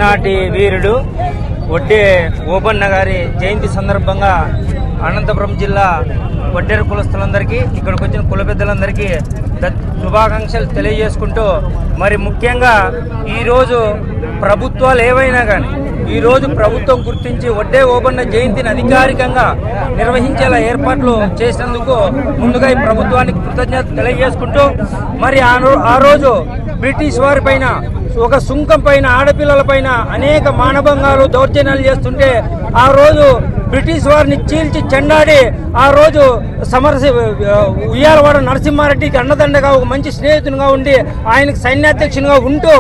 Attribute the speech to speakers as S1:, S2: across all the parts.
S1: నాటి వీరుడు వడ్డే ఓబన్న గారి జయంతి సందర్భంగా అనంతపురం జిల్లా వడ్డేరు కులస్తులందరికీ ఇక్కడికి వచ్చిన కుల పెద్దలందరికీ శుభాకాంక్షలు తెలియజేసుకుంటూ మరి ముఖ్యంగా ఈరోజు ప్రభుత్వాలు ఏవైనా కానీ ఈరోజు ప్రభుత్వం గుర్తించి వడ్డే ఓబన్న జయంతిని అధికారికంగా నిర్వహించేలా ఏర్పాట్లు చేసినందుకు ముందుగా ఈ ప్రభుత్వానికి కృతజ్ఞత తెలియజేసుకుంటూ మరి ఆ రోజు బ్రిటిష్ వారి పైన ఒక సుంకం పైన ఆడపిల్లల పైన అనేక మానభంగాలు దౌర్జన్యాలు చేస్తుంటే ఆ రోజు బ్రిటిష్ వారిని చీల్చి చెండాడి ఆ రోజు ఉయ్యాలవాడ నరసింహారెడ్డికి అండదండగా ఒక మంచి స్నేహితునిగా ఉండి ఆయనకు సైన్యాధ్యక్షునిగా ఉంటూ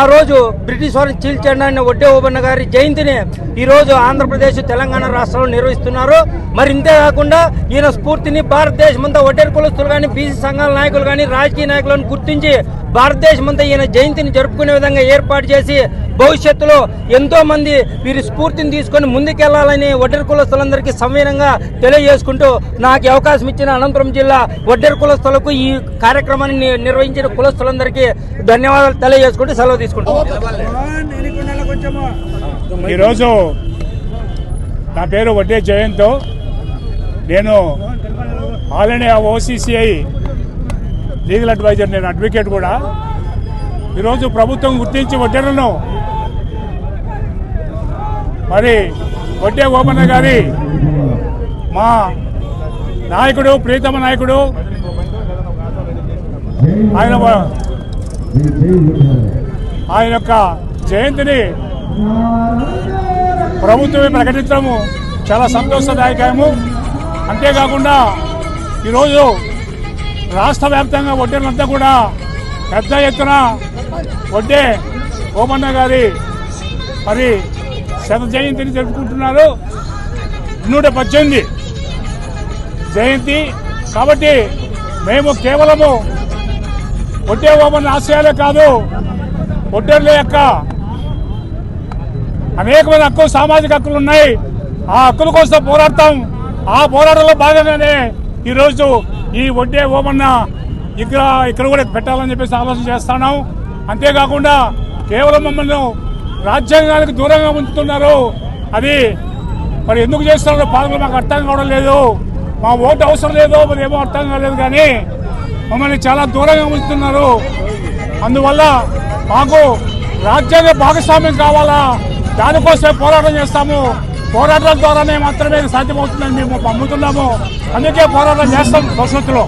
S1: ఆ రోజు బ్రిటిష్ వారిని చీల్చెండాడిన వడ్డే ఓబన్న గారి జయంతిని ఈరోజు ఆంధ్రప్రదేశ్ తెలంగాణ రాష్ట్రంలో నిర్వహిస్తున్నారు. మరి ఇంతేకాకుండా ఈయన స్ఫూర్తిని భారతదేశమంతా వడ్డేరు కులస్తులు కానీ బీసీ సంఘాల నాయకులు కానీ రాజకీయ నాయకులను గుర్తించి భారతదేశమంతా ఈయన జయంతిని జరుపుకునే విధంగా ఏర్పాటు చేసి భవిష్యత్తులో ఎంతో మంది వీరి స్ఫూర్తిని తీసుకొని ముందుకెళ్లాలని వడ్డేరు కులస్తులందరికీ సంవీనంగా తెలియజేసుకుంటూ నాకు అవకాశం ఇచ్చిన అనంతపురం జిల్లా వడ్డేరు కులస్తులకు ఈ కార్యక్రమాన్ని నిర్వహించిన కులస్తులందరికీ ధన్యవాదాలు తెలియజేసుకుంటూ సెలవు తీసుకుంటాం.
S2: ఈరోజు నా పేరు వడ్డే జయంత్. నేను all India OCCI legal advisor, నేను అడ్వకేట్ కూడా. ఈరోజు ప్రభుత్వం గుర్తించి వడ్డేరులను మరి వడ్డే ఓబన్న గారి మా నాయకుడు, ప్రీతమ నాయకుడు, ఆయన యొక్క జయంతిని ప్రభుత్వమే ప్రకటించడము చాలా సంతోషదాయకము. అంతేకాకుండా ఈరోజు రాష్ట్ర వ్యాప్తంగా వడ్డేరులంతా కూడా పెద్ద ఎత్తున వడ్డే ఓబన్న గారి మరి శత జయంతిని జరుపుకుంటున్నారు. 118 జయంతి కాబట్టి మేము కేవలము వడ్డే ఓబన్న ఆశయాలే కాదు, వడ్డేరుల యొక్క అనేకమైన హక్కులు, సామాజిక హక్కులు ఉన్నాయి. ఆ హక్కుల కోసం పోరాడతాం. ఆ పోరాటంలో భాగంగానే ఈరోజు ఈ వడ్డే ఓబన్న ఇక్కడ కూడా పెట్టాలని చెప్పేసి ఆలోచన చేస్తున్నాం. అంతేకాకుండా కేవలం మమ్మల్ని రాజ్యాంగానికి దూరంగా ఉంచుతున్నారు. అది మరి ఎందుకు చేస్తున్నారో పాలకులు మాకు అర్థం కావడం లేదు. మా ఓటు అవసరం లేదు, మరి ఏమో అర్థం కాలేదు, కానీ మమ్మల్ని చాలా దూరంగా ఉంచుతున్నారు. అందువల్ల మాకు రాజ్యాంగ భాగస్వామ్యం కావాలా, దానికోసమే పోరాటం చేస్తాము. పోరాటం ద్వారానే మాత్రమే సాధ్యమవుతుందని మేము నమ్ముతున్నాము. అందుకే పోరాటం చేస్తాం భవిష్యత్తులో.